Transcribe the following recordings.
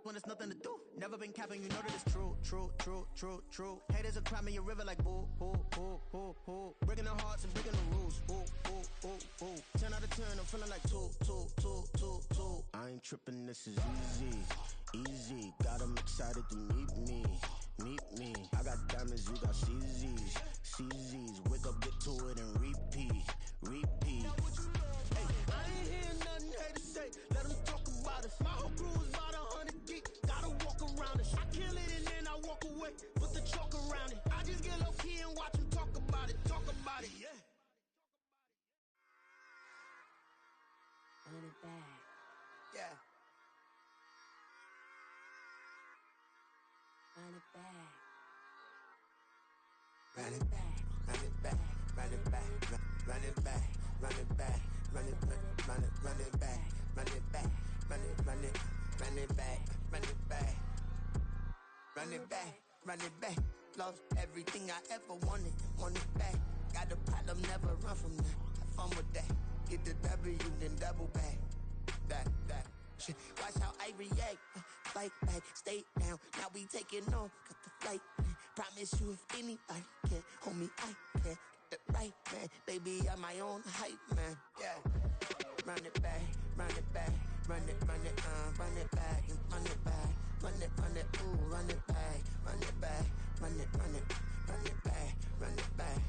when there's nothing to do. Never been capping, you know that it's true, true, true, true, true. Haters are climbing your river like boo, boo, boo, boo, boo. Breaking the hearts and breaking the rules, boo, boo, boo, boo. 10 out of 10, I'm feeling like 2, 2, 2, 2, 2. I ain't tripping, this is easy, easy. Got 'em excited to meet me, meet me. I got diamonds, you got CZs, CZs. Wake up, get to it and repeat, repeat. Hey, I ain't hearing nothing haters say. Let them talk about it. My whole crew is about 100 deep. Gotta walk around it. I kill it and then I walk away. Put the chalk around it. I just get low key and watch them talk about it. Talk about it, yeah. Run it back. Yeah. Run it back. Run it back, run it back, run it back, run it back, run it back, run it back, run it, run it back, run it back, run it, run it, run it back, run it back, run it back, run it back. Lost everything I ever wanted, want it back. Got a problem, never run from that. Have fun with that. Get the W, then double back. That. Shit. Watch how I react. Fight back, stay down. Now we taking off, got the flight. Promise you if anybody can, homie, I can. Get the right man, baby, I'm my own hype man. Yeah. Run it back, run it back, run it, run it, run it back, and run it back, run it, ooh, run it back, run it back, run it, run it, run it back, run it back.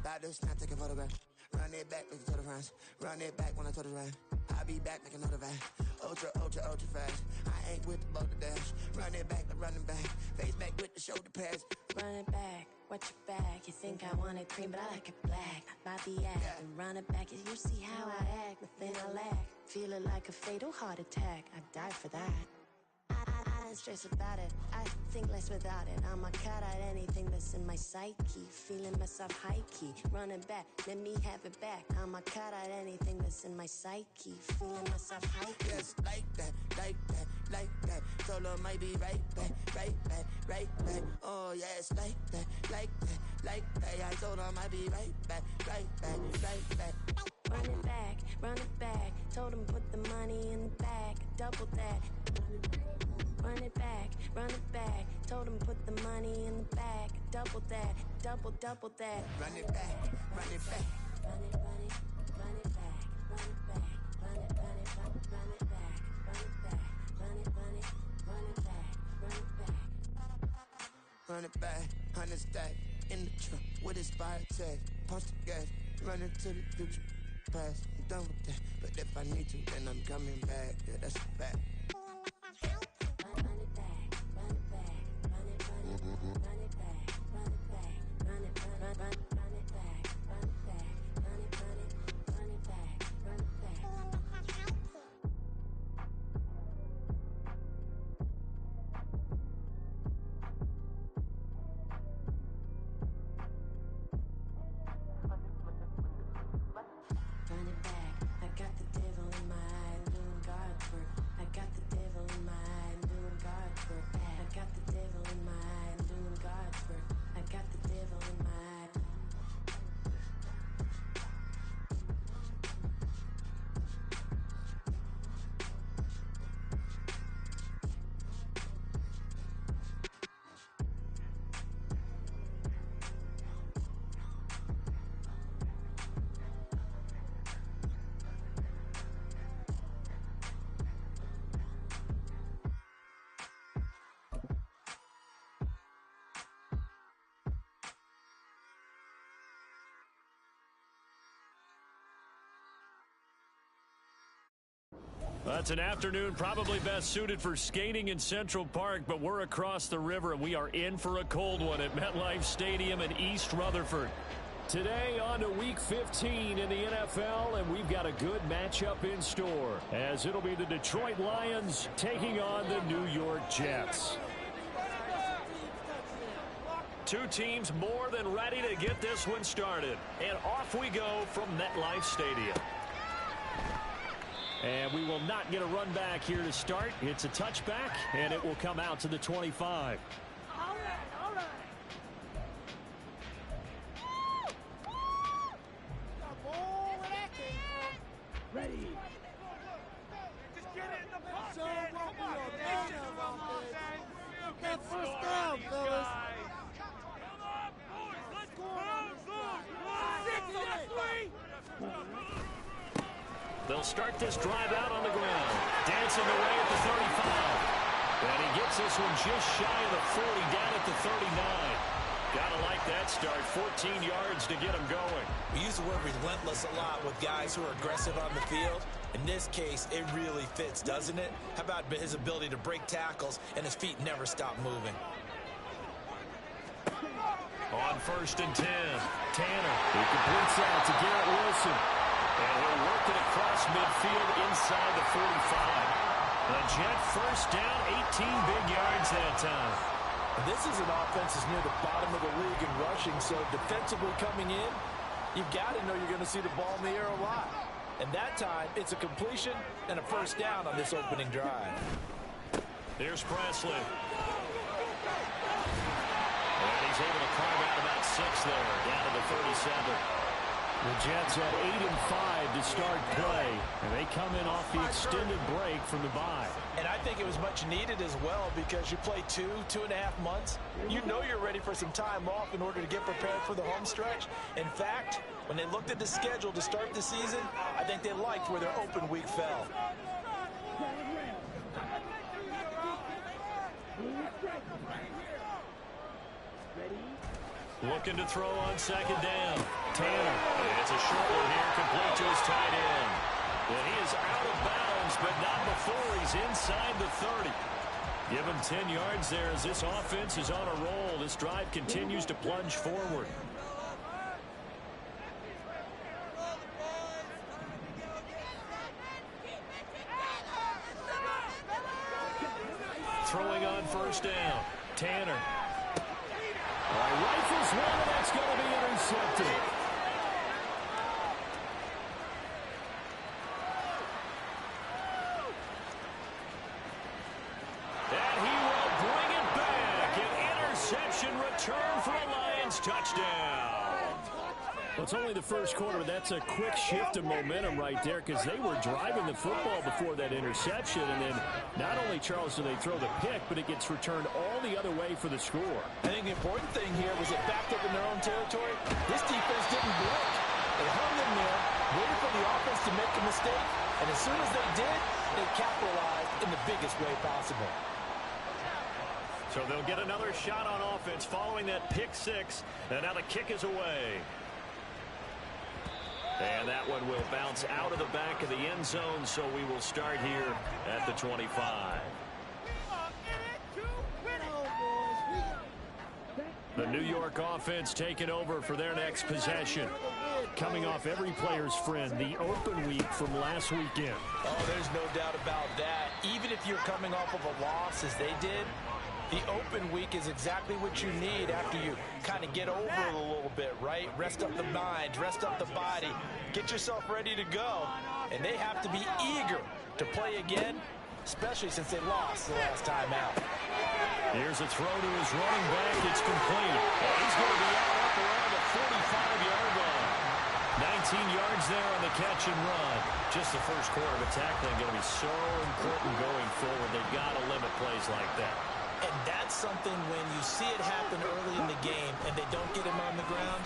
About to snap, take a photograph. Run it back, make it to the friends. Run it back when I told it right. I'll be back, make another back. Ultra, ultra, ultra fast. I ain't with the boat to dash. Run it back, but running back. Face back with the shoulder pads. Run it back, watch your back. You think I want it cream, but I like it black. About the act, Yeah. and run it back. You see how I act, nothing I lack. Feeling like a fatal heart attack. I'd die for that. I don't stress about it, I think less without it. I'ma cut out anything that's in my psyche. Feeling myself high-key, running back, let me have it back. I'ma cut out anything that's in my psyche. Feeling myself high-key. Yes, like that, like that, like that. Told her might be right back, right back, right back. Oh yes, like that, like that, like that. I told her might be right back, right back, right back. Run it back, run it back. Told him put the money in the bag, double that. Run it back, run it back. Told him put the money in the bag, double that, double that. Run it back, run it back. Run it, run it, run it back, run it back, run it, run it, run it back, run it back, run it, run it, run it back, run it back. Run it back, 100 stack in the trunk with expired tag. Punch the gas, run into the future. Past, I'm done with that. But if I need to, then I'm coming back. Yeah, that's a fact. Run it back, run it back, run it, run it, run it back, run it back, run it, run it back, run it back, run it, run it, run it back, run it back. Run it back, I got the devil in my eye, I'm doing God's work. I got the devil in my eye, I'm doing God's work. I got the devil in my eye, I'm doing God's work. I got the devil in my eye. That's an afternoon probably best suited for skating in Central Park, but we're across the river and we are in for a cold one at MetLife Stadium in East Rutherford. Today on to Week 15 in the NFL, and we've got a good matchup in store, as it'll be the Detroit Lions taking on the New York Jets. Two teams more than ready to get this one started, and off we go from MetLife Stadium. And we will not get a run back here to start. It's a touchback, and it will come out to the 25. All right. Ready. Just get it in the pocket. They'll start this drive out on the ground. Dancing away at the 35. And he gets this one just shy of the 40, down at the 39. Gotta like that start. 14 yards to get him going. We use the word relentless a lot with guys who are aggressive on the field. In this case, it really fits, doesn't it? How about his ability to break tackles and his feet never stop moving? On 1st and 10, Tanner. He completes out to Garrett Wilson. And he'll work it across midfield inside the 45. The Jet first down, 18 big yards that time. This is an offense that's near the bottom of the league in rushing, so defensively coming in, you've got to know you're going to see the ball in the air a lot. And that time, it's a completion and a first down on this opening drive. Here's Presley. And he's able to carve out about 6 there, down to the 37. The Jets had 8 and 5 to start play, and they come in off the extended break from the bye. And I think it was much needed as well because you play 2.5 months. You know you're ready for some time off in order to get prepared for the home stretch. In fact, when they looked at the schedule to start the season, I think they liked where their open week fell. Looking to throw on 2nd down. Tanner. It's a short one here, complete to his tight end. And he is out of bounds, but not before he's inside the 30. Give him 10 yards there as this offense is on a roll. This drive continues to plunge forward. Throwing on 1st down. Tanner. Rifles one, and that's going to be intercepted. And he will bring it back. An interception return for a Lions touchdown. Well, it's only the first quarter, but that's a quick shift of momentum right there because they were driving the football before that interception. And then not only, Charles, do they throw the pick, but it gets returned all the other way for the score. I think the important thing here was it backed up in their own territory. This defense didn't blink. They hung in there, waited for the offense to make a mistake, and as soon as they did, they capitalized in the biggest way possible. So they'll get another shot on offense following that pick 6, and now the kick is away. And that one will bounce out of the back of the end zone, so we will start here at the 25. The New York offense taking over for their next possession. Coming off every player's friend, the open week from last weekend. Oh, there's no doubt about that. Even if you're coming off of a loss as they did, the open week is exactly what you need after you kind of get over it a little bit, right? Rest up the mind, rest up the body, get yourself ready to go. And they have to be eager to play again, especially since they lost the last time out. Here's a throw to his running back. It's complete. And he's going to be out up around the 45-yard line. 19 yards there on the catch and run. Just the first quarter of tackling going to be so important going forward. They've got to limit plays like that. And that's something when you see it happen early in the game and they don't get him on the ground,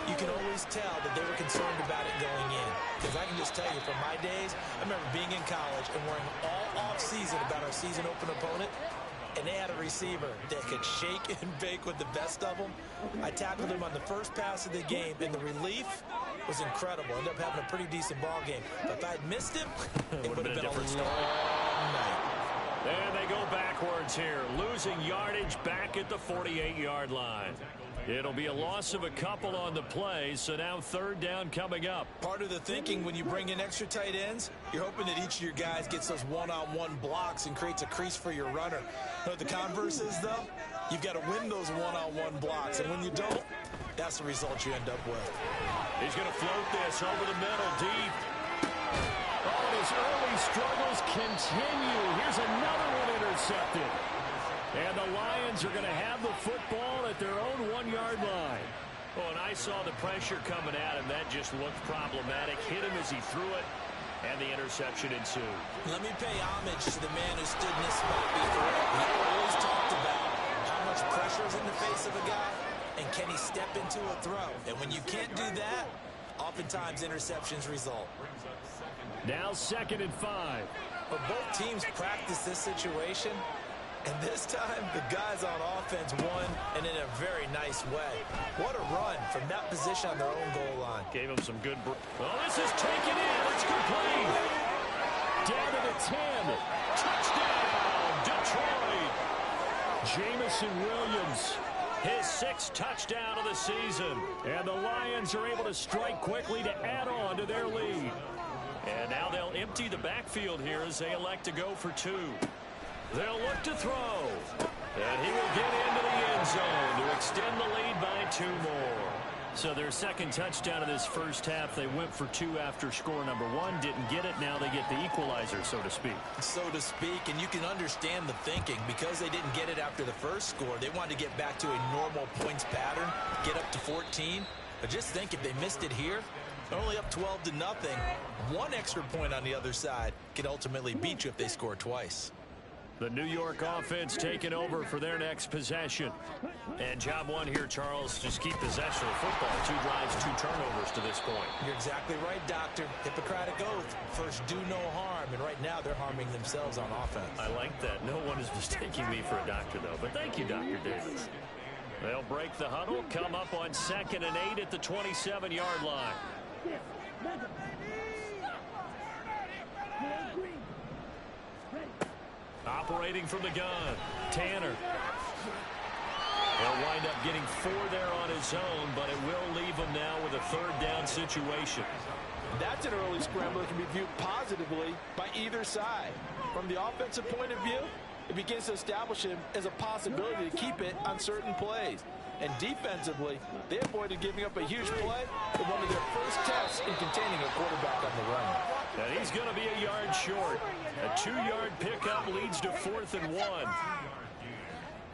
you can always tell that they were concerned about it going in. Because I can just tell you from my days, I remember being in college and worrying all off-season about our season open opponent, and they had a receiver that could shake and bake with the best of them. I tackled him on the first pass of the game, and the relief was incredible. Ended up having a pretty decent ball game. But if I'd missed him, it would have been a different story. And they go backwards here, losing yardage back at the 48-yard line. It'll be a loss of a couple on the play, so now 3rd down coming up. Part of the thinking when you bring in extra tight ends, you're hoping that each of your guys gets those one-on-one blocks and creates a crease for your runner. But the converse is, though, you've got to win those one-on-one blocks, and when you don't, that's the result you end up with. He's going to float this over the middle, deep. Oh, his early struggles continue. Here's another one intercepted. And the Lions are going to have the football at their own 1-yard line. Oh, and I saw the pressure coming at him. That just looked problematic. Hit him as he threw it, and the interception ensued. Let me pay homage to the man who stood in this spot before. He always talked about how much pressure is in the face of a guy, and can he step into a throw. And when you can't do that, oftentimes interceptions result. Now 2nd and 5. But both teams practice this situation, and this time the guys on offense won, and in a very nice way. What a run from that position on their own goal line. Gave him some good... Oh, this is taken in. It's complete. Down to the 10. Touchdown, Detroit. Jameson Williams, his 6th touchdown of the season. And the Lions are able to strike quickly to add on to their lead. And now they'll empty the backfield here as they elect to go for 2. They'll look to throw. And he will get into the end zone to extend the lead by 2 more. So their 2nd touchdown of this first half. They went for 2 after score number 1. Didn't get it. Now they get the equalizer, so to speak. So to speak, and you can understand the thinking. Because they didn't get it after the first score, they wanted to get back to a normal points pattern, get up to 14. But just think, if they missed it here, they're only up 12-0. 1 extra point on the other side can ultimately beat you if they score twice. The New York offense taking over for their next possession. And job 1 here, Charles, just keep possession of football. 2 drives, 2 turnovers to this point. You're exactly right, Doctor. Hippocratic oath. First, do no harm. And right now, they're harming themselves on offense. I like that. No one is mistaking me for a doctor, though. But thank you, Dr. Davis. They'll break the huddle, come up on 2nd and 8 at the 27-yard line. Operating from the gun, Tanner. He'll wind up getting 4 there on his own, but it will leave him now with a 3rd down situation. That's an early scramble that can be viewed positively by either side. From the offensive point of view, it begins to establish him as a possibility to keep it on certain plays. And defensively, they avoided giving up a huge play in one of their first tests in containing a quarterback on the run. And he's going to be a yard short. A 2-yard pickup leads to 4th and 1.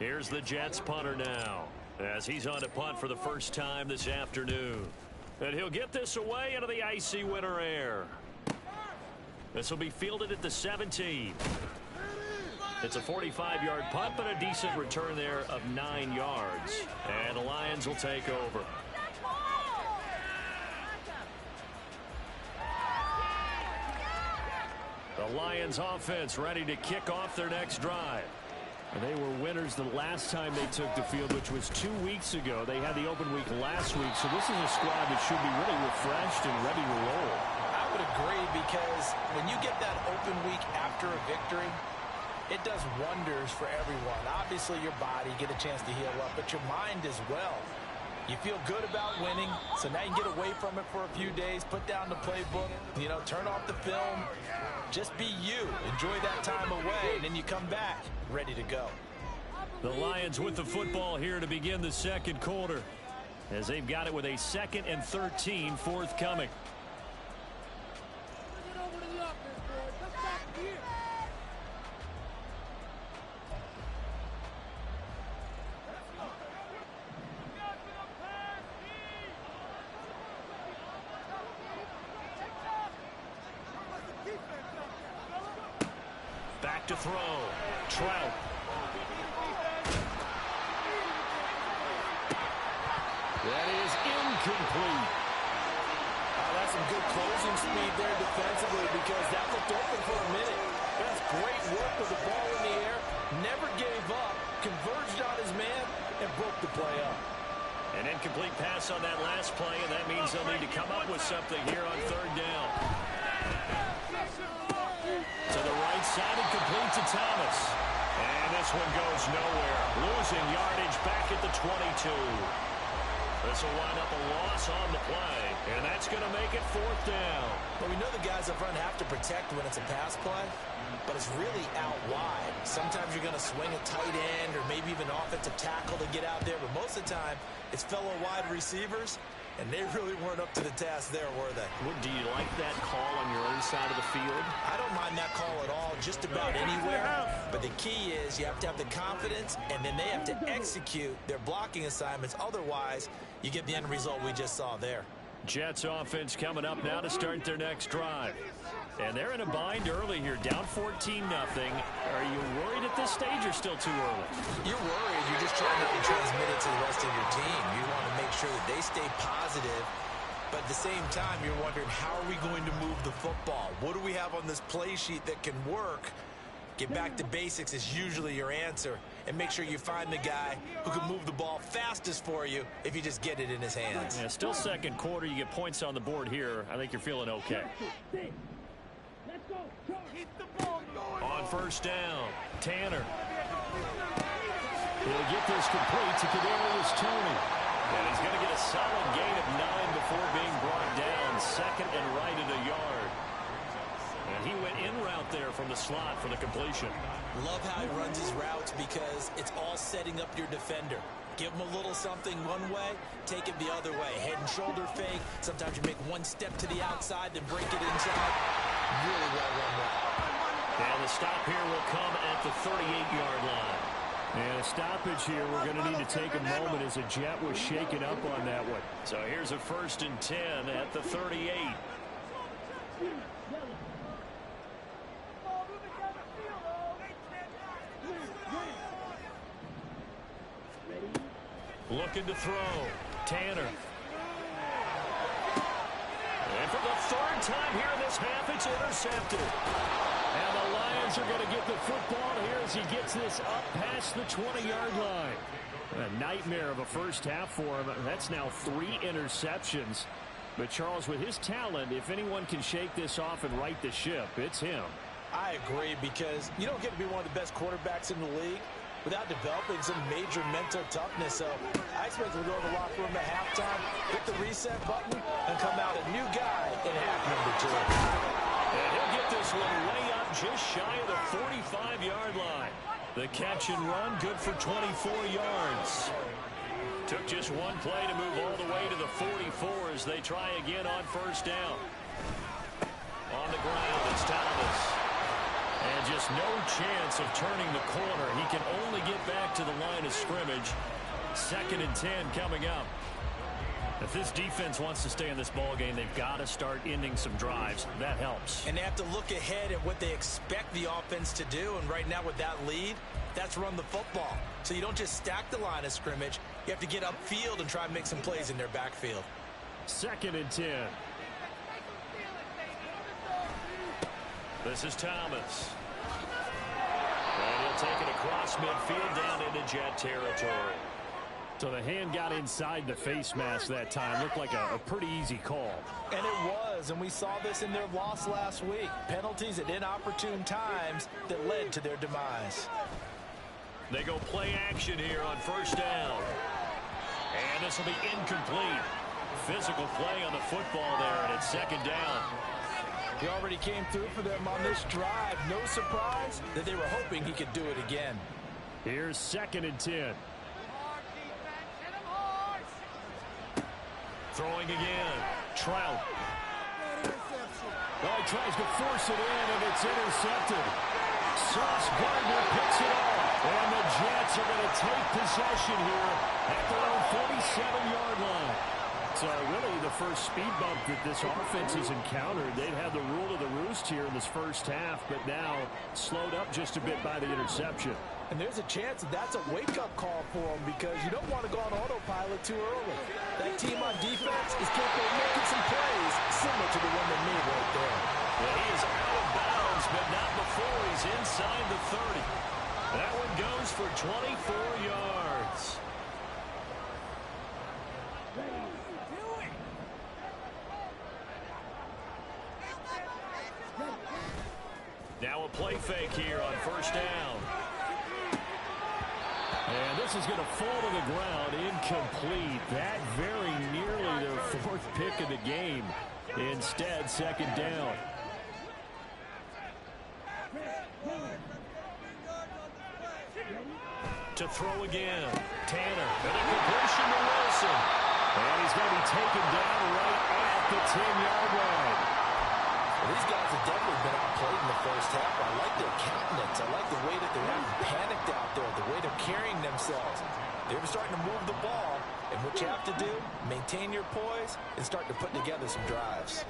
Here's the Jets punter now, as he's on to punt for the first time this afternoon. And he'll get this away into the icy winter air. This will be fielded at the 17. It's a 45-yard punt, but a decent return there of 9 yards. And the Lions will take over. The Lions offense ready to kick off their next drive. And they were winners the last time they took the field, which was 2 weeks ago. They had the open week last week, so this is a squad that should be really refreshed and ready to roll. I would agree, because when you get that open week after a victory, it does wonders for everyone. Obviously, your body, get a chance to heal up, but your mind as well. You feel good about winning, so now you get away from it for a few days, put down the playbook, turn off the film. Just be you. Enjoy that time away, and then you come back ready to go. The Lions with the football here to begin the 2nd quarter, as they've got it with a 2nd and 13 forthcoming. Back to throw. Trout. That is incomplete. That's some good closing speed there defensively, because that looked open for a minute. That's great work with the ball in the air. Never gave up. Converged on his man and broke the play up. An incomplete pass on that last play, and that means they'll need to come up with something here on 3rd down. To the right side and complete to Thomas. And this one goes nowhere. Losing yardage back at the 22. This will wind up a loss on the play, and that's going to make it 4th down. Well, we know the guys up front have to protect when it's a pass play, but it's really out wide. Sometimes you're going to swing a tight end or maybe even offensive tackle to get out there, but most of the time it's fellow wide receivers, and they really weren't up to the task there, were they? Well, do you like that call on your own side of the field? I don't mind that call at all, just about anywhere. But the key is you have to have the confidence, and then they have to execute their blocking assignments. Otherwise, you get the end result we just saw there. Jets offense coming up now to start their next drive. And they're in a bind early here, down 14-0. Are you worried at this stage or still too early? You're worried. You're just trying to transmit it to the rest of your team. You want to make sure that they stay positive But at the same time, you're wondering, how are we going to move the football? What do we have on this play sheet that can work? Get back to basics is usually your answer. And make sure you find the guy who can move the ball fastest for you if you just get it in his hands. Yeah, still second quarter. You get points on the board here. I think you're feeling okay. On first down, Tanner. He'll get this complete to Kadarius Toney. And he's going to get a solid gain of 9 before being brought down. Second and right at a yard. And he went in route there from the slot for the completion. Love how he runs his routes because it's all setting up your defender. Give him a little something one way, take it the other way. Head and shoulder fake. Sometimes you make one step to the outside, then break it inside. Really well run route. And the stop here will come at the 38-yard line. And a stoppage here, we're going to need to take a moment as a Jet was shaken up on that one. So here's a 1st and 10 at the 38. Looking to throw. Tanner. And for the 3rd time here in this half, it's intercepted. And the Lions are going to get the football here as he gets this up past the 20-yard line. A nightmare of a first half for him. That's now 3 interceptions. But Charles, with his talent, if anyone can shake this off and right the ship, it's him. I agree, because you don't get to be one of the best quarterbacks in the league without developing some major mental toughness. So I expect him to go to the locker room at halftime, hit the reset button, and come out a new guy in half number 2. And he'll get this one way up just shy of the 45-yard line. The catch and run, good for 24 yards. Took just one play to move all the way to the 44 as they try again on first down. On the ground, it's Thomas. And just no chance of turning the corner. He can only get back to the line of scrimmage. 2nd and 10 coming up. If this defense wants to stay in this ball game, they've got to start ending some drives. That helps. And they have to look ahead at what they expect the offense to do. And right now with that lead, that's run the football. So you don't just stack the line of scrimmage. You have to get upfield and try and make some plays in their backfield. 2nd and 10. This is Thomas. And he'll take it across midfield down into Jet territory. So the hand got inside the face mask that time. Looked like a pretty easy call. And it was, and we saw this in their loss last week. Penalties at inopportune times that led to their demise. They go play action here on first down. And this will be incomplete. Physical play on the football there, and it's 2nd down. He already came through for them on this drive. No surprise that they were hoping he could do it again. Here's 2nd and 10. Throwing again. Trout. Oh, he tries to force it in, and it's intercepted. Sauce Gardner picks it up. And the Jets are going to take possession here at their own 47-yard line. So really the first speed bump that this offense has encountered. They've had the rule of the roost here in this first half, but now slowed up just a bit by the interception. And there's a chance that that's a wake-up call for them, because you don't want to go on autopilot too early. That team on defense is capable of making some plays similar to the one they made right there. Well, he is out of bounds, but not before he's inside the 30. That one goes for 24 yards. Now a play fake here on first down. And this is going to fall to the ground, incomplete. That very nearly their 4th pick of the game. Instead, 2nd down. To throw again. Tanner. And a completion to Wilson. And he's going to be taken down right at the 10-yard line. Well, these guys have definitely been outplayed in the first half. I like their countenance. I like the way that they're not panicked out there, the way they're carrying themselves. They're starting to move the ball. And what you have to do, maintain your poise and start to put together some drives.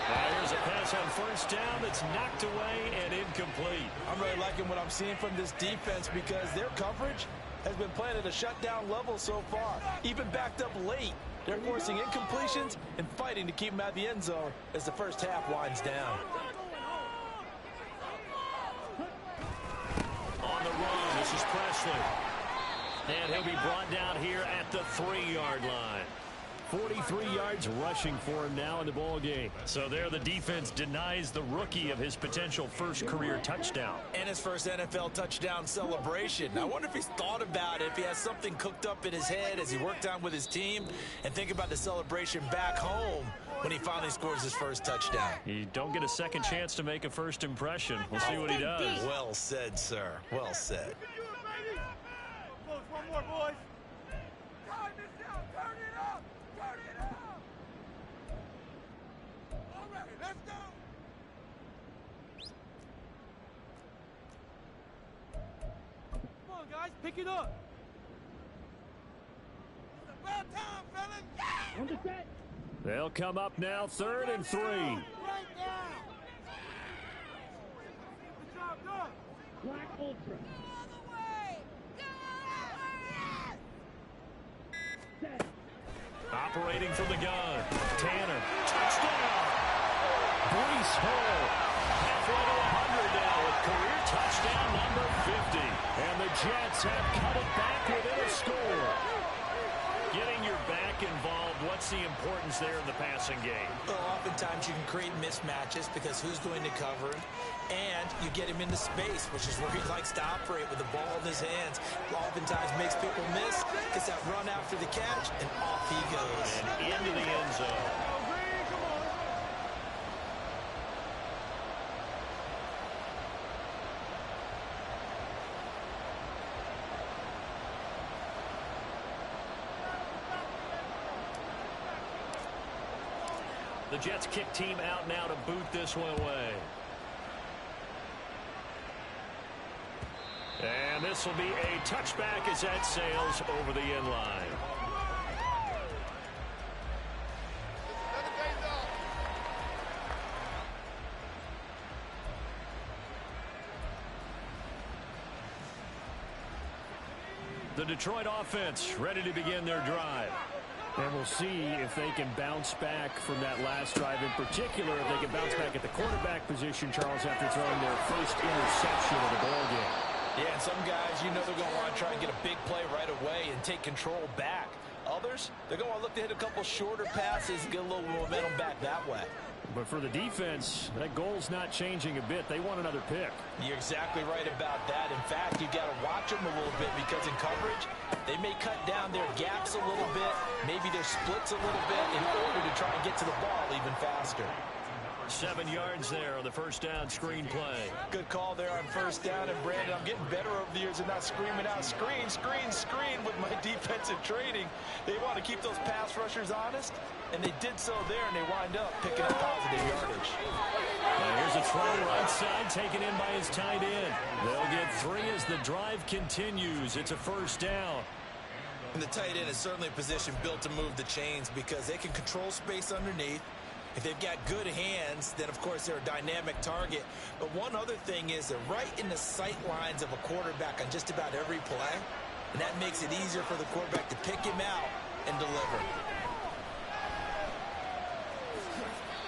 Now here's a pass pass on first down that's knocked away and incomplete. I'm really liking what I'm seeing from this defense because their coverage has been playing at a shutdown level so far. Even backed up late, they're forcing incompletions and fighting to keep them out of the end zone as the first half winds down. On the run, this is Presley. And he'll be brought down here at the 3-yard line. 43 yards rushing for him now in the ball game. So there the defense denies the rookie of his potential first career touchdown. And his first NFL touchdown celebration. I wonder if he's thought about it, if he has something cooked up in his head as he worked on with his team, and think about the celebration back home when he finally scores his first touchdown. You don't get a second chance to make a first impression. We'll see what he does. Well said, sir. Well said. One more, boys. Pick it up. It's about time, fellas. Yeah! On the set. They'll come up now, 3rd and 3. Right down. Good job, good. Black Ultra. All the way. Set. Operating from the gun. Tanner. Touchdown. Breece Hall. Halfway to 100 now with career touchdown number 50. And the Jets have cut it back within a score. Getting your back involved, what's the importance there in the passing game? Well, oftentimes you can create mismatches because who's going to cover him, and you get him into space, which is where he likes to operate with the ball in his hands. Oftentimes makes people miss, gets that run after the catch, and off he goes. And into the end zone. The Jets kick team out now to boot this one away. And this will be a touchback as that sails over the end line. The Detroit offense ready to begin their drive. And we'll see if they can bounce back from that last drive, in particular if they can bounce back at the quarterback position, Charles, after throwing their first interception of the ball game. Yeah, and some guys, you know they're going to want to try and get a big play right away and take control back. Others, they're going to look to hit a couple shorter passes and get a little momentum back that way. But for the defense, that goal's not changing a bit. They want another pick. You're exactly right about that. In fact, you've got to watch them a little bit because in coverage, they may cut down their gaps a little bit, maybe their splits a little bit in order to try and get to the ball even faster. 7 yards there on the first down screen play. Good call there on first down. And, Brandon, I'm getting better over the years and not screaming out, screen, screen, screen with my defensive training. They want to keep those pass rushers honest, and they did so there, and they wind up picking up positive yardage. Now here's a throw right side taken in by his tight end. They'll get 3 as the drive continues. It's a first down. And the tight end is certainly a position built to move the chains because they can control space underneath. If they've got good hands, then, of course, they're a dynamic target. But one other thing is they're right in the sight lines of a quarterback on just about every play, and that makes it easier for the quarterback to pick him out and deliver.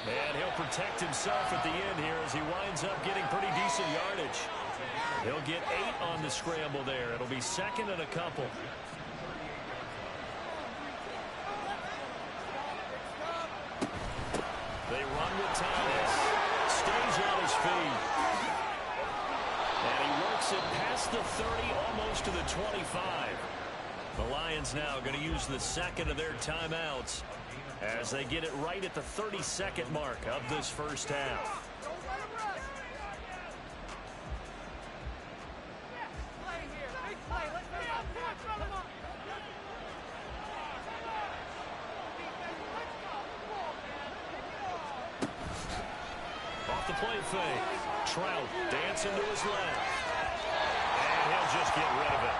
And he'll protect himself at the end here as he winds up getting pretty decent yardage. He'll get 8 on the scramble there. It'll be 2nd and a couple. They run with Thomas. Stays on his feet. And he works it past the 30, almost to the 25. The Lions now going to use the 2nd of their timeouts as they get it right at the 32nd mark of this first half. Off the play fake. Trout dancing to his left. And he'll just get rid of it.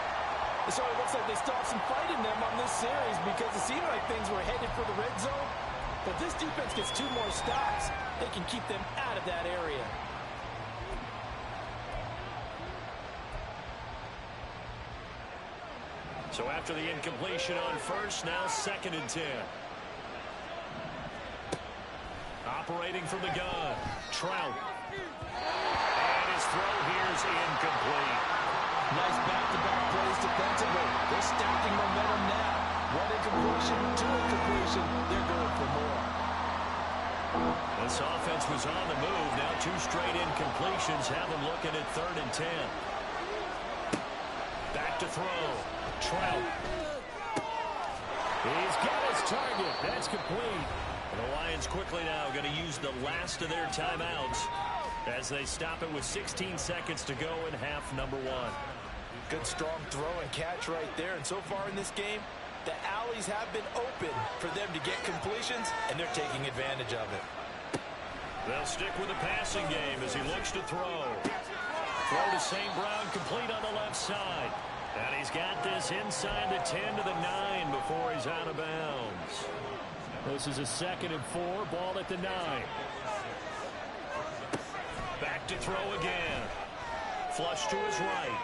So it looks like they still have some fight in them on this series because it seemed like things were headed for the red zone. If this defense gets 2 more stops, they can keep them out of that area. So after the incompletion on first, now 2nd and 10. Operating from the gun, Trout. And his throw here is incomplete. Nice back-to-back plays defensively. They're stacking momentum now. 1 incompletion, 2 incompletion. They're going for more. This offense was on the move. Now 2 straight incompletions have them looking at 3rd and 10. Back to throw. Trout. He's got his target. That's complete. And the Lions quickly now going to use the last of their timeouts as they stop it with 16 seconds to go in half number 1. Good strong throw and catch right there. And so far in this game, the alleys have been open for them to get completions, and they're taking advantage of it. They'll stick with the passing game as he looks to throw. Throw to St. Brown, complete on the left side. And he's got this inside the 10 to the 9 before he's out of bounds. This is a 2nd and 4, ball at the 9. Back to throw again. Flush to his right.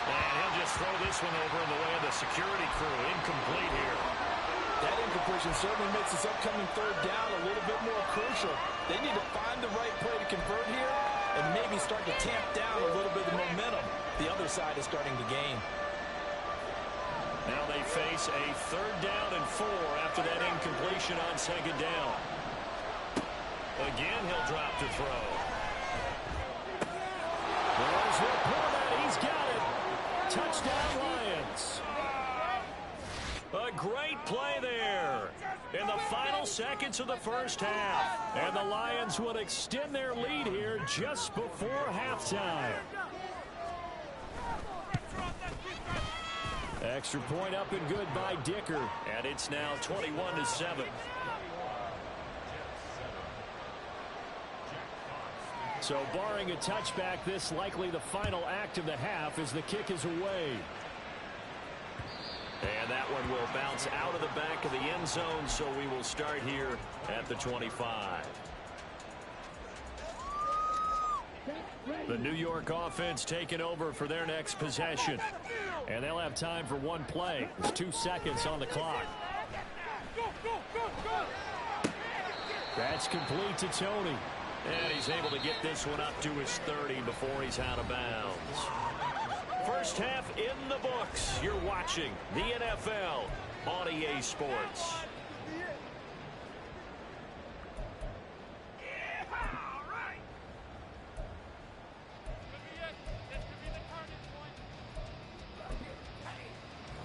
And he'll just throw this one over in the way of the security crew. Incomplete here. That incompletion certainly makes this upcoming 3rd down a little bit more crucial. They need to find the right play to convert here and maybe start to tamp down a little bit of momentum. The other side is starting to gain. Now they face a 3rd down and 4 after that incompletion on 2nd down. Again, he'll drop to throw. There's the pullback. He's got it. Touchdown, Lions. A great play there in the final seconds of the first half. And the Lions will extend their lead here just before halftime. Extra point up and good by Dicker. And it's now 21-7. So barring a touchback, this likely the final act of the half as the kick is away. And that one will bounce out of the back of the end zone, so we will start here at the 25. The New York offense taking over for their next possession. And they'll have time for 1 play. There's 2 seconds on the clock. That's complete to Tony. And he's able to get this one up to his 30 before he's out of bounds. First half in the books. You're watching the NFL on EA Sports.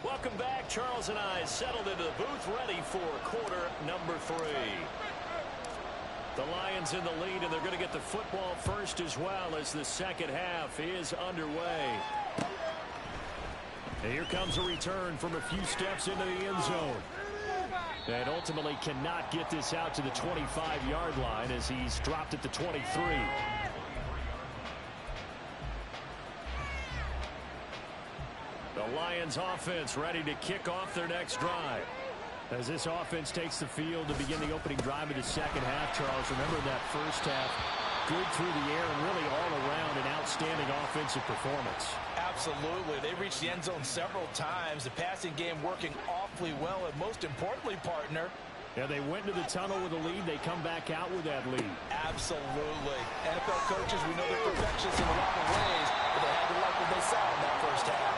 Welcome back. Charles and I settled into the booth ready for quarter number 3. The Lions in the lead, and they're going to get the football first as well as the second half is underway. And here comes a return from a few steps into the end zone. And ultimately cannot get this out to the 25-yard line as he's dropped at the 23. The Lions offense ready to kick off their next drive. As this offense takes the field to begin the opening drive of the second half, Charles, remember that first half, good through the air and really all around an outstanding offensive performance. Absolutely. They reached the end zone several times. The passing game working awfully well, and most importantly, partner, yeah, they went into the tunnel with a lead. They come back out with that lead. Absolutely. NFL coaches, we know they're perfectionists in a lot of ways, but they had to like what they saw in that first half.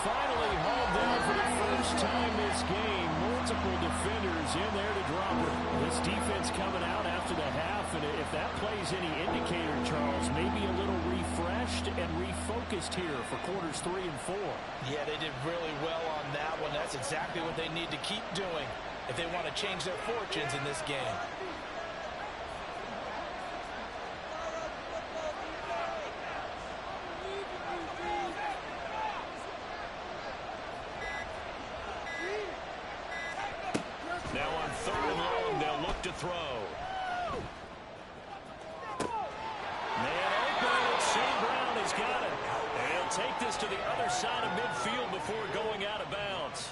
Finally hauled down for the first time this game. Multiple defenders in there to drop it. This defense coming out after the half, and if that plays any indicator, Charles, maybe a little refreshed and refocused here for quarters 3 and 4. Yeah, they did really well on that one. That's exactly what they need to keep doing if they want to change their fortunes in this game. Now on 3rd and long, they'll look to throw. Man open, and St. Brown has got it. And he'll take this to the other side of midfield before going out of bounds.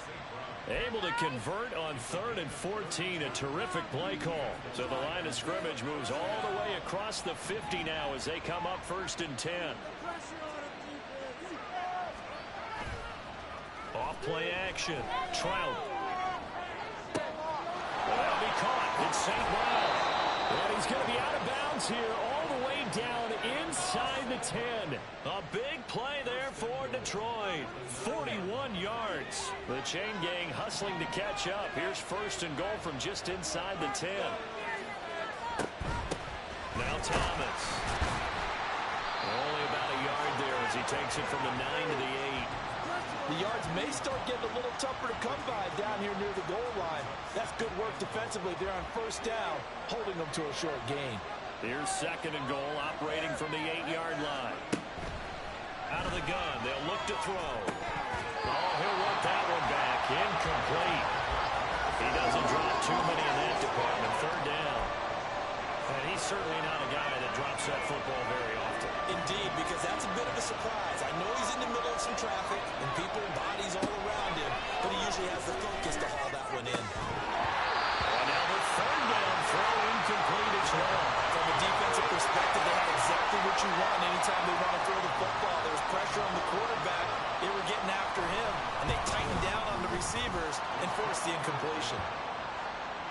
Able to convert on 3rd and 14. A terrific play call. So the line of scrimmage moves all the way across the 50 now as they come up 1st and 10. Off play action. Trout. That'll be caught. It's St. Brown. And he's going to be out of bounds here all the way down inside the 10. A big play there for Detroit. 41 yards. The chain gang hustling to catch up. Here's 1st and goal from just inside the 10. Now Thomas. Only about a yard there as he takes it from the 9 to the 8. The yards may start getting a little tougher to come by down here near the goal line. That's good work defensively there on 1st down, holding them to a short gain. Here's 2nd and goal, operating from the 8-yard line. Out of the gun, they'll look to throw. Oh, he'll work that one back. Incomplete. He doesn't drop too many in that department. 3rd down. And he's certainly not a guy that drops that football very often. Indeed, because that's a bit of a surprise. I know he's in the middle of some traffic and people, bodies all around him, but he usually has the focus to haul that one in. And now the 3rd down throw incomplete as well. From a defensive perspective, they had exactly what you want anytime they want to throw the football. There was pressure on the quarterback. They were getting after him, and they tightened down on the receivers and forced the incompletion.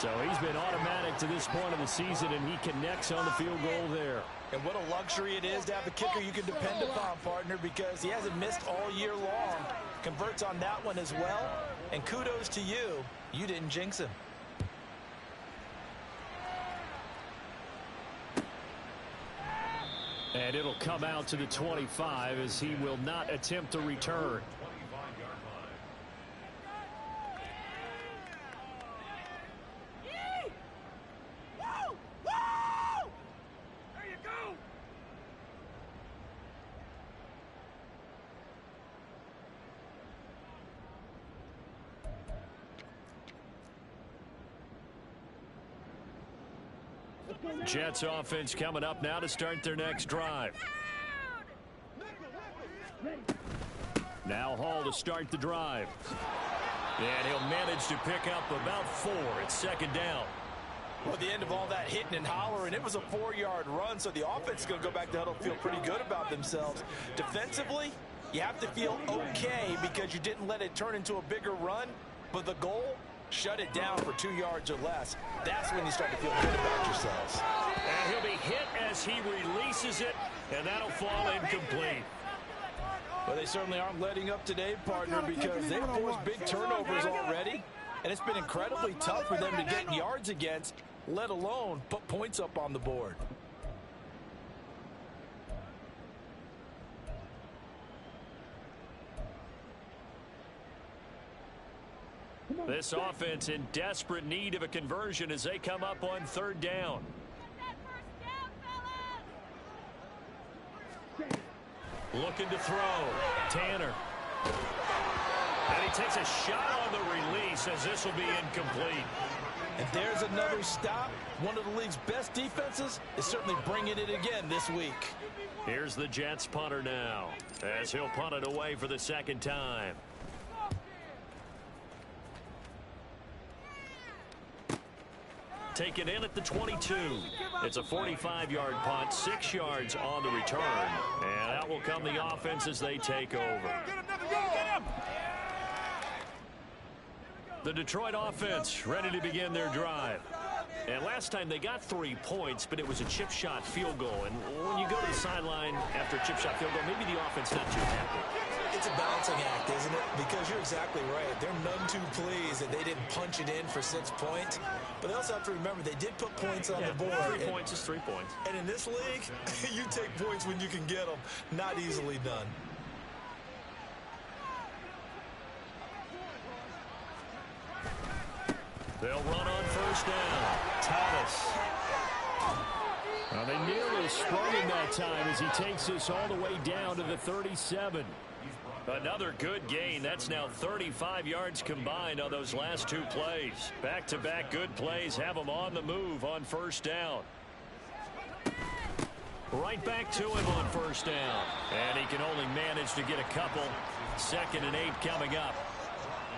So he's been automatic to this point of the season, and he connects on the field goal there. And what a luxury it is to have a kicker you can depend upon, partner, because he hasn't missed all year long. Converts on that one as well. And kudos to you. You didn't jinx him. And it'll come out to the 25 as he will not attempt to return. Jets offense coming up now to start their next drive. Now Hall to start the drive. And he'll manage to pick up about 4. It's 2nd down. Well, at the end of all that hitting and hollering, it was a 4-yard run, so the offense is going to go back to huddle, feel pretty good about themselves. Defensively, you have to feel okay because you didn't let it turn into a bigger run, but the goal, shut it down for 2 yards or less. That's when you start to feel good about yourselves. And he'll be hit as he releases it, and that'll fall incomplete. Well, they certainly aren't letting up today, partner, because they've forced big turnovers already, and it's been incredibly tough for them to get yards against, let alone put points up on the board. This offense in desperate need of a conversion as they come up on 3rd down. Looking to throw. Tanner. And he takes a shot on the release as this will be incomplete. And there's another stop. One of the league's best defenses is certainly bringing it again this week. Here's the Jets punter now as he'll punt it away for the 2nd time. Taken in at the 22. It's a 45-yard punt, 6 yards on the return. And out will come the offense as they take over. The Detroit offense ready to begin their drive. And last time they got 3 points, but it was a chip shot field goal. And when you go to the sideline after a chip shot field goal, maybe the offense not too happy. It's a balancing act, isn't it? Because you're exactly right. They're none too pleased that they didn't punch it in for 6 points. But they also have to remember they did put points on the board. 3 points is 3 points. And in this league, you take points when you can get them. Not easily done. They'll run on 1st down. Thomas. Well, they nearly sprung him that time as he takes this all the way down to the 37. Another good gain. That's now 35 yards combined on those last 2 plays. Back-to-back good plays have them on the move on 1st down. Right back to him on 1st down. And he can only manage to get a couple. 2nd and 8 coming up.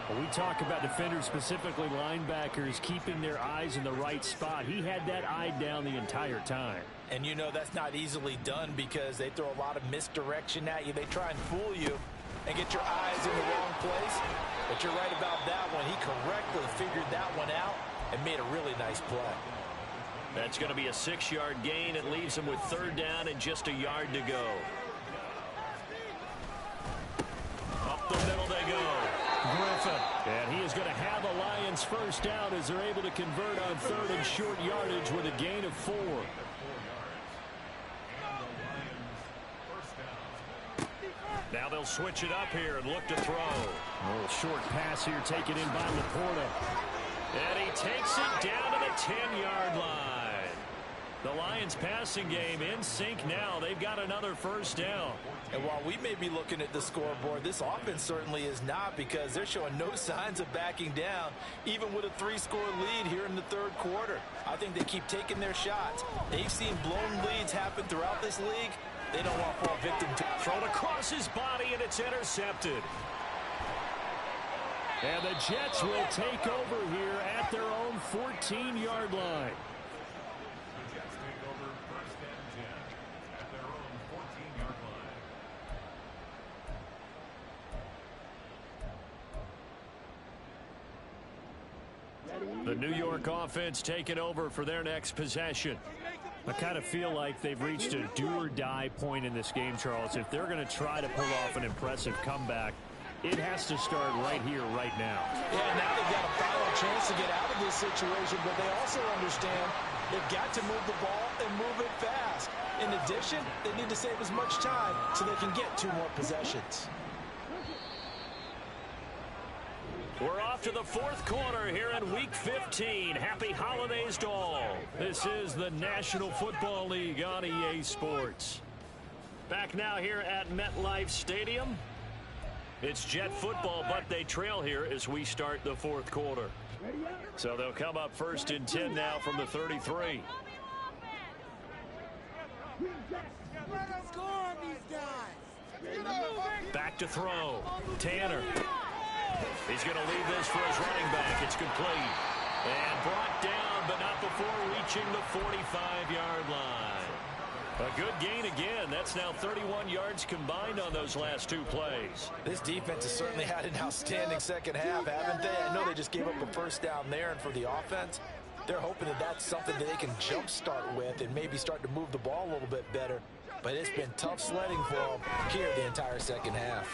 When we talk about defenders, specifically linebackers, keeping their eyes in the right spot, he had that eye down the entire time. And you know that's not easily done because they throw a lot of misdirection at you. They try and fool you and get your eyes in the wrong place. But you're right about that one. He correctly figured that one out and made a really nice play. That's going to be a 6-yard gain. It leaves him with 3rd down and just a yard to go. Up the middle they go. Griffin. And he is going to have a Lions 1st down as they're able to convert on 3rd and short yardage with a gain of 4. Now they'll switch it up here and look to throw. A little short pass here taken in by Laporta. And he takes it down to the 10-yard line. The Lions passing game in sync now. They've got another 1st down. And while we may be looking at the scoreboard, this offense certainly is not because they're showing no signs of backing down, even with a 3-score lead here in the 3rd quarter. I think they keep taking their shots. They've seen blown leads happen throughout this league. They don't want to fall victim to. Thrown across his body, and it's intercepted. And the Jets will take over here at their own 14-yard line. The New York offense taking over for their next possession. I kind of feel like they've reached a do-or-die point in this game, Charles. If they're going to try to pull off an impressive comeback, it has to start right here, right now. Yeah, now they've got a final chance to get out of this situation, but they also understand they've got to move the ball and move it fast. In addition, they need to save as much time so they can get 2 more possessions. We're off to the 4th quarter here in Week 15. Happy holidays to all. This is the National Football League on EA Sports. Back now here at MetLife Stadium. It's Jet football, but they trail here as we start the 4th quarter. So they'll come up 1st and 10 now from the 33. Back to throw. Tanner. He's going to leave this for his running back. It's complete. And brought down, but not before reaching the 45-yard line. A good gain again. That's now 31 yards combined on those last 2 plays. This defense has certainly had an outstanding second half, haven't they? I know they just gave up a 1st down there, and for the offense, they're hoping that that's something that they can jumpstart with and maybe start to move the ball a little bit better. But it's been tough sledding for them here the entire second half.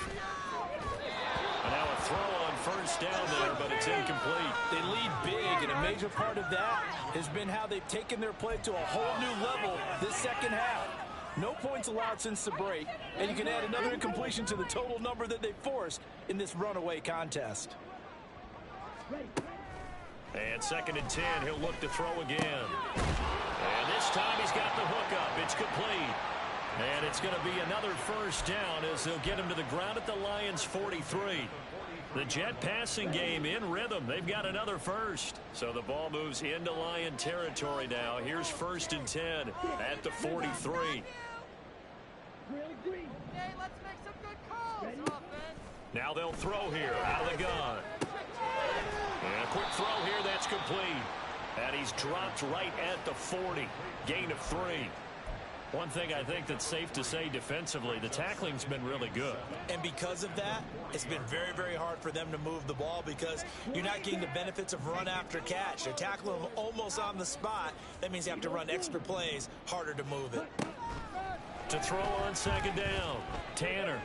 And now a throw on 1st down there, but it's incomplete. They lead big, and a major part of that has been how they've taken their play to a whole new level this second half. No points allowed since the break, and you can add another incompletion to the total number that they forced in this runaway contest. And 2nd and 10, he'll look to throw again. And this time he's got the hook up. It's complete. And it's going to be another 1st down as they'll get him to the ground at the Lions 43. The Jet passing game in rhythm. They've got another 1st. So the ball moves into Lion territory now. Here's 1st and 10 at the 43. Okay, let's make some good calls, offense. Now they'll throw here out of the gun. And a quick throw here, that's complete. And he's dropped right at the 40. Gain of 3. One thing I think that's safe to say defensively, the tackling's been really good. And because of that, it's been very, very hard for them to move the ball because you're not getting the benefits of run after catch. They're tackling them almost on the spot. That means you have to run extra plays, harder to move it. To throw on 2nd down, Tanner.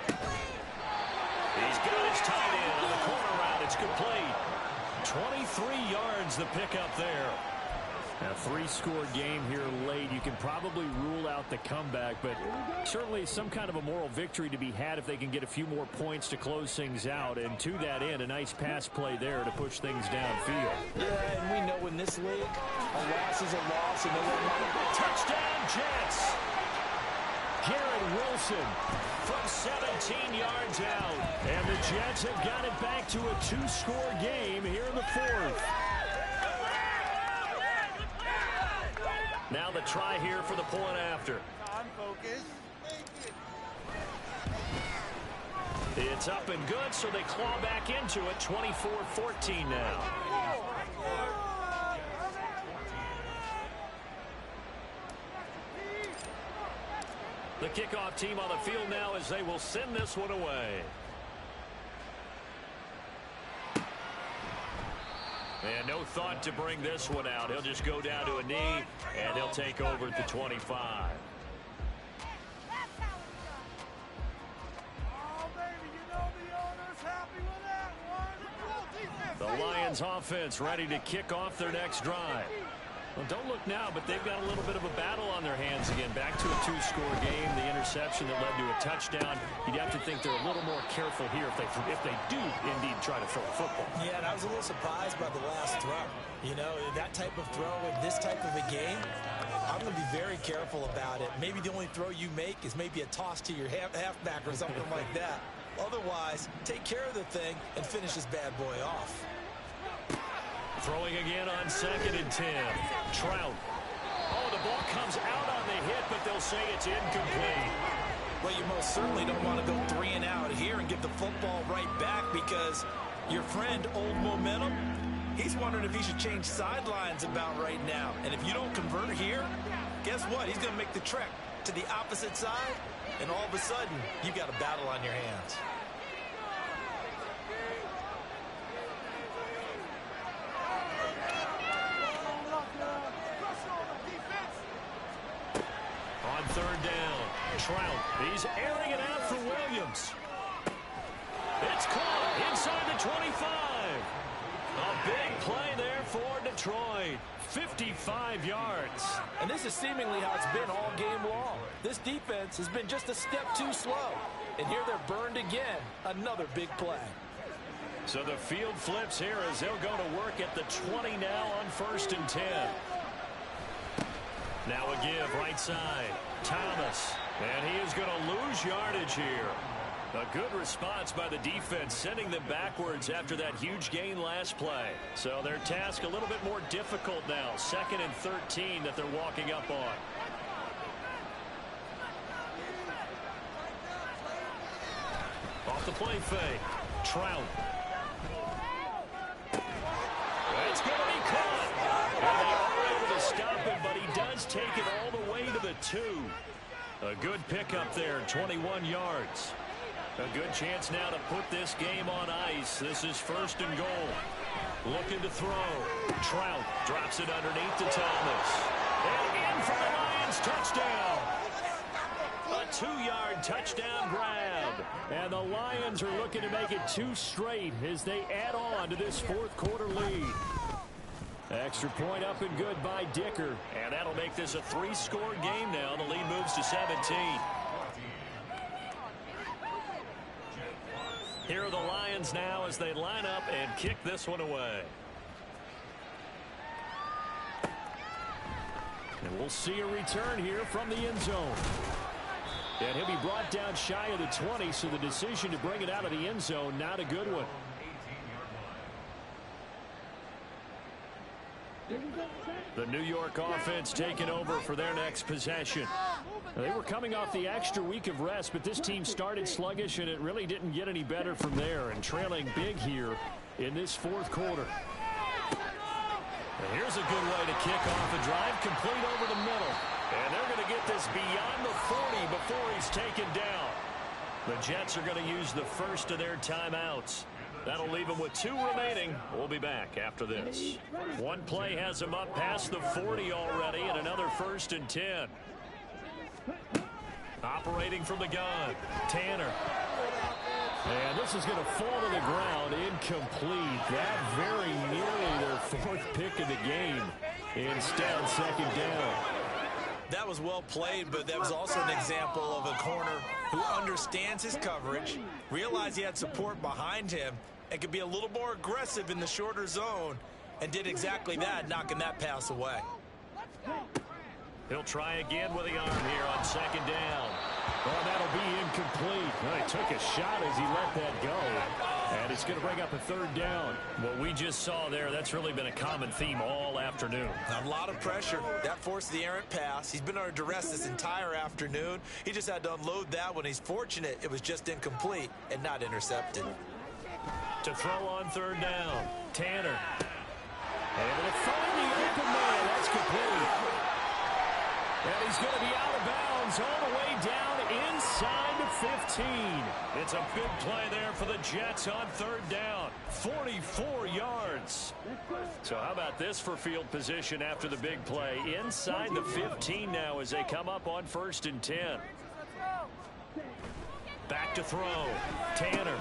He's got his tight end on the corner route. It's complete. 23 yards the pickup there. A 3-score game here late. You can probably rule out the comeback, but certainly some kind of a moral victory to be had if they can get a few more points to close things out. And to that end, a nice pass play there to push things downfield. Yeah, and we know in this league, a loss is a loss. And touchdown, Jets! Garrett Wilson from 17 yards out. And the Jets have got it back to a 2-score game here in the 4th. Now the try here for the point after. On focus. It's up and good, so they claw back into it, 24-14 now. The kickoff team on the field now as they will send this one away. And no thought to bring this one out. He'll just go down to a knee, and he'll take over at the 25. The Lions offense ready to kick off their next drive. Well, don't look now, but they've got a little bit of a battle on their hands again. Back to a two-score game, the interception that led to a touchdown. You'd have to think they're a little more careful here if they do indeed try to throw a football. Yeah, and I was a little surprised by the last throw. You know, that type of throw in this type of a game, I'm going to be very careful about it. Maybe the only throw you make is maybe a toss to your halfback or something like that. Otherwise, take care of the thing and finish this bad boy off. Throwing again on 2nd and 10. Trout. Oh, the ball comes out on the hit, but they'll say it's incomplete. Well, you most certainly don't want to go 3 and out here and give the football right back because your friend, Old Momentum, he's wondering if he should change sidelines about right now. And if you don't convert here, guess what? He's going to make the trek to the opposite side, and all of a sudden, you've got a battle on your hands. On 3rd down, Trout. He's airing it out for Williams. It's caught inside the 25. A big play there for Detroit. 55 yards. And this is seemingly how it's been all game long. This defense has been just a step too slow. And here they're burned again. Another big play. So the field flips here as they'll go to work at the 20 now on 1st and 10. Now a give right side. Thomas. And he is going to lose yardage here. A good response by the defense, sending them backwards after that huge gain last play. So their task a little bit more difficult now. 2nd and 13 that they're walking up on. Off the play fake. Trout. It's going to be caught. And they are able to stop him, but he does take it all the way to the 2. A good pickup there, 21 yards. A good chance now to put this game on ice. This is 1st and goal. Looking to throw. Trout drops it underneath to Thomas. And in for the Lions, touchdown. A 2-yard touchdown grab. And the Lions are looking to make it 2 straight as they add on to this 4th quarter lead. Extra point up and good by Dicker. And that'll make this a 3-score game now. The lead moves to 17. Here are the Lions now as they line up and kick this one away. And we'll see a return here from the end zone. And he'll be brought down shy of the 20, so the decision to bring it out of the end zone, not a good one. The New York offense taking over for their next possession. They were coming off the extra week of rest, but this team started sluggish, and it really didn't get any better from there, and trailing big here in this 4th quarter. And here's a good way to kick off a drive, complete over the middle. And they're going to get this beyond the 40 before he's taken down. The Jets are going to use the first of their timeouts. That'll leave them with 2 remaining. We'll be back after this. One play has them up past the 40 already, and another 1st and 10. Operating from the gun, Tanner. And this is going to fall to the ground, incomplete. That very nearly their 4th pick of the game. Instead, 2nd down. That was well played, but that was also an example of a corner who understands his coverage, realized he had support behind him, and could be a little more aggressive in the shorter zone, and did exactly that, knocking that pass away. He'll try again with the arm here on 2nd down. Oh, that'll be incomplete. Well, he took a shot as he let that go. And it's going to bring up a third down. What we just saw there, that's really been a common theme all afternoon. A lot of pressure. That forced the errant pass. He's been under duress this entire afternoon. He just had to unload that one. He's fortunate it was just incomplete and not intercepted. To throw on third down, Tanner. Able to find the open man. That's complete. And he's going to be out of bounds all the way down inside the 15. It's a big play there for the Jets on third down. 44 yards. So how about this for field position after the big play? Inside the 15 now as they come up on 1st and 10. Back to throw. Tanner.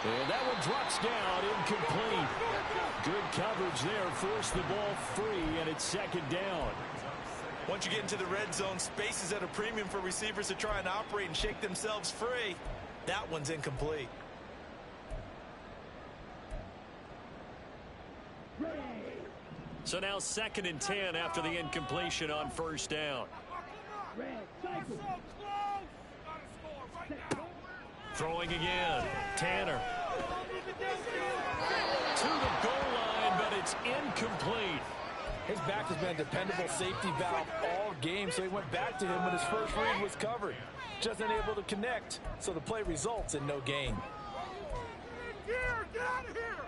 And that one drops down, incomplete. Good coverage there, forced the ball free, and it's 2nd down. Once you get into the red zone, space is at a premium for receivers to try and operate and shake themselves free. That one's incomplete. So now 2nd and 10 after the incompletion on 1st down. Throwing again. Tanner. To the goal line, but it's incomplete. His back has been a dependable safety valve all game, so he went back to him when his first read was covered. Just unable to connect, so the play results in no gain. Get out of here!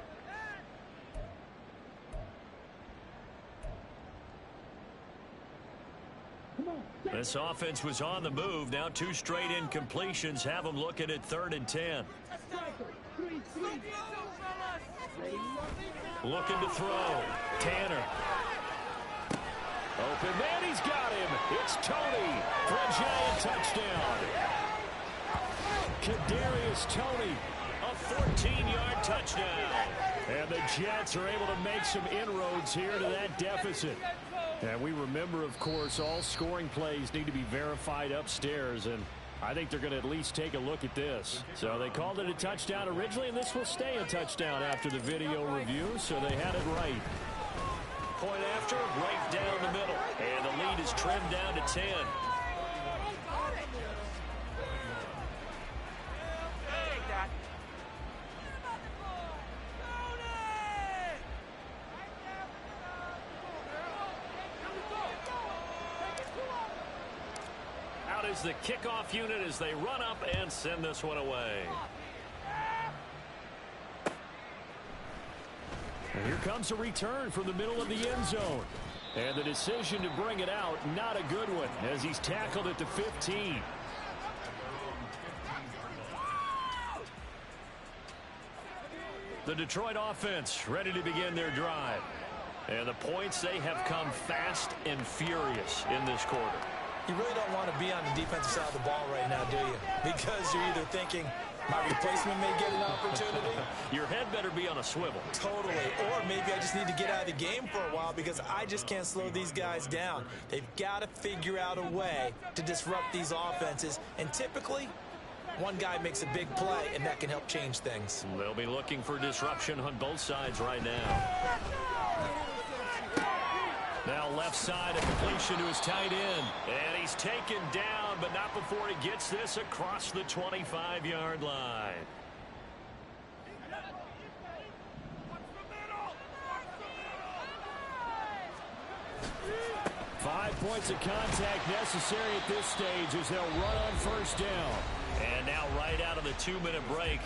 This offense was on the move. Now 2 straight incompletions have them looking at 3rd and 10. Looking to throw. Tanner. Open man, he's got him. It's Toney for a giant touchdown. Kadarius Toney, a 14-yard touchdown. And the Jets are able to make some inroads here to that deficit. And we remember, of course, all scoring plays need to be verified upstairs, and I think they're going to at least take a look at this. So they called it a touchdown originally, and this will stay a touchdown after the video review, so they had it right. Point after, right down the middle, and the lead is trimmed down to 10. Out is the kickoff unit as they run up and send this one away. And here comes a return from the middle of the end zone. And the decision to bring it out, not a good one, as he's tackled at the 15. The Detroit offense ready to begin their drive. And the points, they have come fast and furious in this quarter. You really don't want to be on the defensive side of the ball right now, do you? Because you're either thinking, my replacement may get an opportunity. Your head better be on a swivel. Totally. Or maybe I just need to get out of the game for a while because I just can't slow these guys down. They've got to figure out a way to disrupt these offenses. And typically, one guy makes a big play, and that can help change things. They'll be looking for disruption on both sides right now. Now left side, a completion to his tight end. And he's taken down, but not before he gets this across the 25-yard line. Five points of contact necessary at this stage as they'll run on first down. And now right out of the 2-minute break,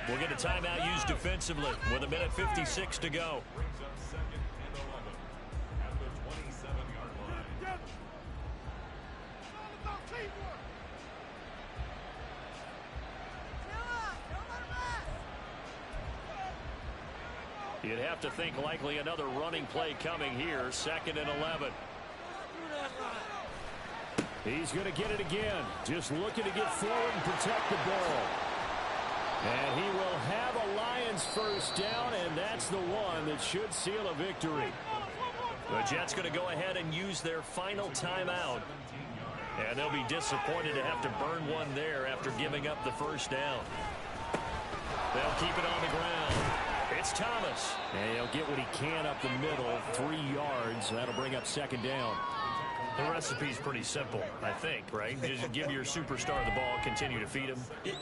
we'll get a timeout used defensively with 1:56 to go. You'd have to think likely another running play coming here. 2nd and 11. He's going to get it again. Just looking to get forward and protect the ball. And he will have a Lions first down, and that's the one that should seal a victory. The Jets going to go ahead and use their final timeout. And they'll be disappointed to have to burn one there after giving up the first down. They'll keep it on the ground. It's Thomas. And he'll get what he can up the middle, 3 yards. That'll bring up 2nd down. The recipe's pretty simple, I think, right? Just give your superstar the ball, continue to feed him.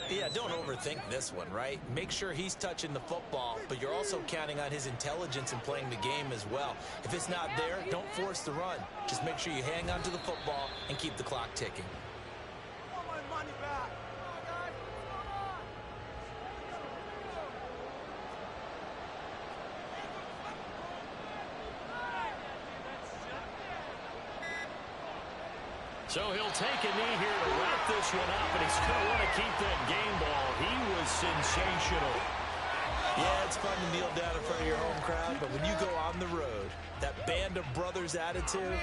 Yeah, don't overthink this one, right? Make sure he's touching the football, but you're also counting on his intelligence in playing the game as well. If it's not there, don't force the run. Just make sure you hang on to the football and keep the clock ticking. So he'll take a knee here to wrap this one up, and he's going to want to keep that game ball. He was sensational. Yeah, it's fun to kneel down in front of your home crowd, but when you go on the road, that band of brothers attitude,